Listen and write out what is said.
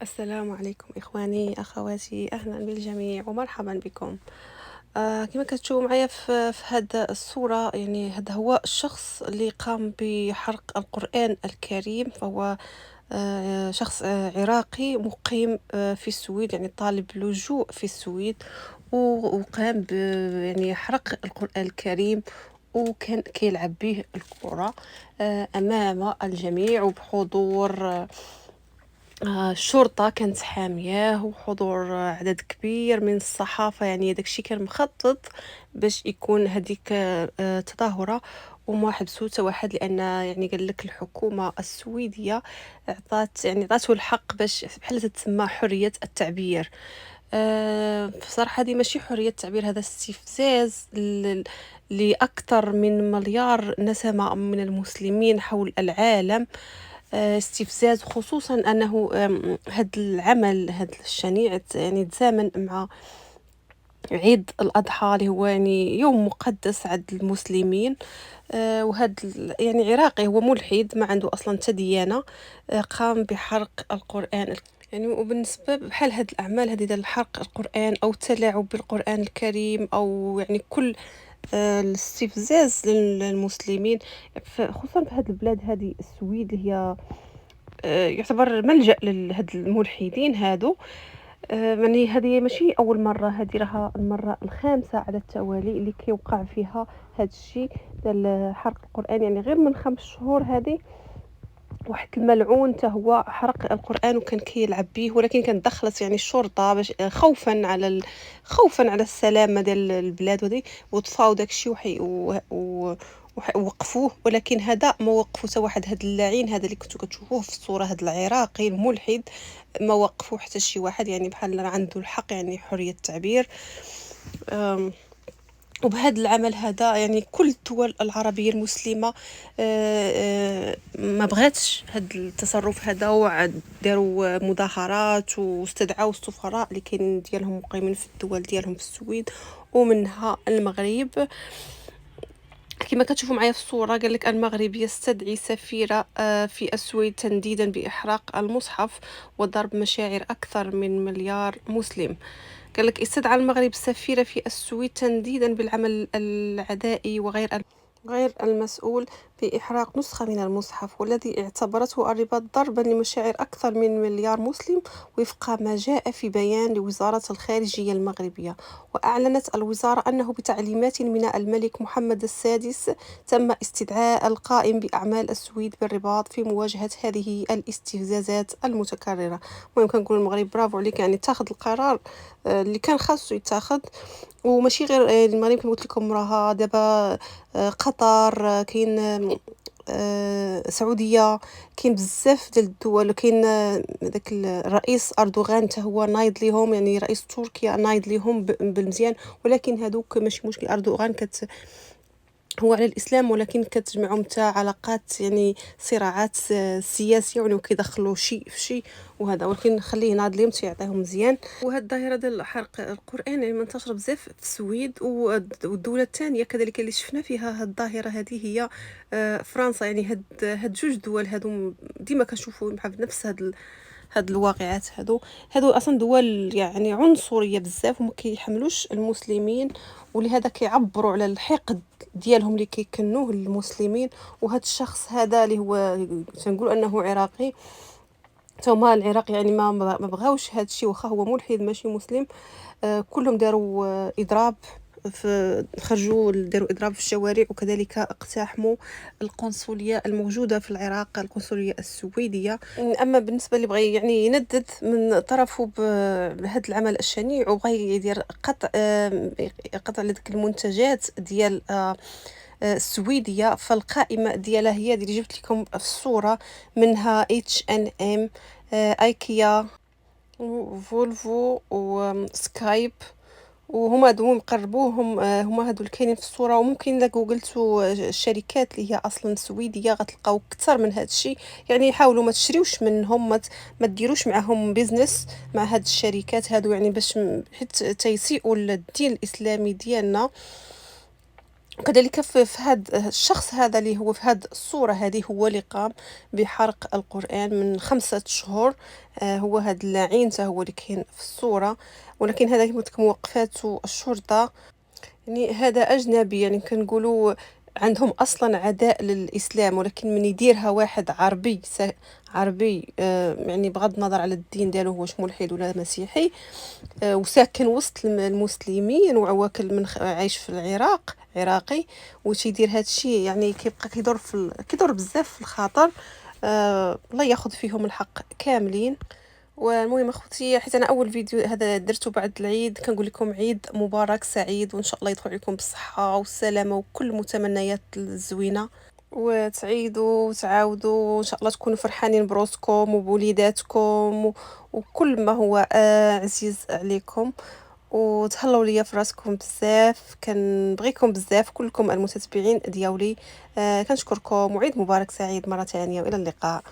السلام عليكم إخواني أخواتي، أهلا بالجميع ومرحبا بكم. كما كتشوفوا معايا في هاد الصورة، يعني هذا هو الشخص اللي قام بحرق القرآن الكريم. فهو شخص عراقي مقيم في السويد، يعني طالب لجوء في السويد. وقام يعني حرق القرآن الكريم، وكان كيلعب به الكرة أمام الجميع وبحضور الشرطة كانت حامياه، وحضور عدد كبير من الصحافة. يعني داكشي كان مخطط باش يكون هذيك تظاهرة، وما حبسو حتى واحد، لان يعني قال لك الحكومة السويدية عطاته الحق باش بحال تتسمى حرية التعبير. بصراحة هذه ماشي حرية التعبير، هذا استفزاز لأكثر من مليار نسمة من المسلمين حول العالم. استفزاز، خصوصا أنه هذا العمل، هذا الشنيع يعني تزامن مع عيد الأضحى، اللي هو يعني يوم مقدس عند المسلمين. وهذا يعني عراقي، هو ملحد ما عنده أصلا تديانة، قام بحرق القرآن يعني. وبالنسبة بحال هاد الأعمال هذه ديال حرق القرآن أو التلاعب بالقرآن الكريم، أو يعني كل الاستفزاز للمسلمين، خصوصا في هذه البلاد، هذه السويد اللي هي يعتبر ملجأ لهاد الملحدين هادو. يعني هذه ماشي أول مرة، هذه راها المرة الخامسة على التوالي اللي كيوقع فيها هاد الشيء ديال حرق القرآن. يعني غير من 5 شهور هذه واحد الملعون حتى هو حرق القرآن وكان كيلعب به، ولكن كانت دخلت يعني الشرطة باش خوفا على السلامة ديال البلاد ودي، وطفاو داكشي ووقفوه. ولكن هذا ما وقفوا حتى واحد. هذا اللعين هذا اللي كنتو كتشوفوه في الصورة، هذا العراقي الملحد، ما وقفوا حتى شي واحد. يعني بحال عنده الحق، يعني حرية التعبير. وبهذا العمل هذا يعني كل الدول العربية المسلمة ما بغاتش هذا التصرف هذا، وداروا مظاهرات واستدعوا السفراء اللي كاينين ديالهم مقيمين في الدول ديالهم في السويد ومنها المغرب. كما كتشوفوا معايا في الصورة، قال لك المغرب يستدعي سفيرة في السويد تنديدا بإحراق المصحف وضرب مشاعر أكثر من مليار مسلم. قال لك استدعى المغرب السفيرة في السويد تنديدا بالعمل العدائي غير المسؤول بإحراق نسخة من المصحف، والذي اعتبرته الرباط ضربا لمشاعر أكثر من مليار مسلم، وفق ما جاء في بيان لوزارة الخارجية المغربية. وأعلنت الوزارة أنه بتعليمات من الملك محمد السادس تم استدعاء القائم بأعمال السويد بالرباط في مواجهة هذه الاستفزازات المتكررة. المهم كنقول المغرب برافو عليك، يعني اتخذ القرار اللي كان خاصو يتاخذ. وماشي غير المغرب، كما قلت لكم راها دابا قطر، كاين السعوديه، كاين بزاف ديال الدول. كاين داك الرئيس اردوغان حتى هو نايض ليهم، يعني رئيس تركيا نايض ليهم بالمزيان. ولكن هادوك ماشي مشكل، اردوغان هو على الاسلام، ولكن كتجمعهم حتى علاقات، يعني صراعات سياسيه، يعني كيدخلوا شيء في شيء وهذا. ولكن خليه ناض ليهم تيعطيهم مزيان. وهاد الظاهره ديال حرق القران يعني منتشره بزاف في السويد، والدوله الثانيه كذلك اللي شفنا فيها هاد الظاهره هذه هي فرنسا. يعني هاد جوج دول هادو ديما كنشوفوا مع نفس هاد الواقعات هادو اصلا دول يعني عنصريه بزاف، وما كيحملوش المسلمين، ولهذا كيعبروا على الحقد ديالهم اللي كيكنوه المسلمين. وهذا الشخص هذا اللي هو تنقول انه عراقي، هما العراق يعني ما بغاوش هذا الشيء، واخا هو ملحد ماشي مسلم. كلهم داروا اضراب، خرجوا داروا اضراب في الشوارع، وكذلك اقتحموا القنصليه الموجوده في العراق، القنصليه السويديه. اما بالنسبه اللي بغى يعني يندد من طرفه بهذا العمل الشنيع، وبغى يدير قطع لذلك المنتجات ديال السويديه، فالقائمه ديالها هي اللي جبت لكم في الصوره، منها H&M، ايكيا، وفولفو، وسكايب. وهما هادو مقربوهم، هما هادو اللي كاينين في الصوره. وممكن الا جوجلتوا الشركات اللي هي اصلا سويديه غتلقاو اكثر من هذا الشيء. يعني حاولوا ما تشريوش منهم، ما ديروش معهم بيزنس مع هاد الشركات هادو، يعني باش حيت تيسيئوا للدين الاسلامي ديالنا. وكذلك في هاد الشخص هذا اللي هو في هاد الصورة هذه هو اللي قام بحرق القرآن من 5 شهور. هو هاد اللعين تا هو اللي كاين في الصورة، ولكن هذا كما قلت لكم وقفاته الشرطة. يعني هذا أجنبي، يعني كنقولوا عندهم أصلًا عداء للإسلام، ولكن من يديرها واحد عربي عربي يعني بغض النظر على الدين ديالو هو واش ملحد ولا مسيحي، وساكن وسط المسلمين وواكل من عايش في العراق، عراقي، وتيدير هاد الشي، يعني كيبقى كيضر بزاف في الخاطر. الله ياخذ فيهم الحق كاملين. والمهم اخوتي، حيت انا اول فيديو هذا درته بعد العيد، كنقول لكم عيد مبارك سعيد، وان شاء الله يدخل عليكم بالصحه والسلامه وكل المتمنيات الزوينه، وتعيدوا وتعاودوا وان شاء الله تكونوا فرحانين بروسكم وبوليداتكم وكل ما هو عزيز عليكم. وتهلاو ليا في راسكم بزاف، كنبغيكم بزاف كلكم المتتبعين ديالي. كنشكركم، وعيد مبارك سعيد مرة ثانية، والى اللقاء.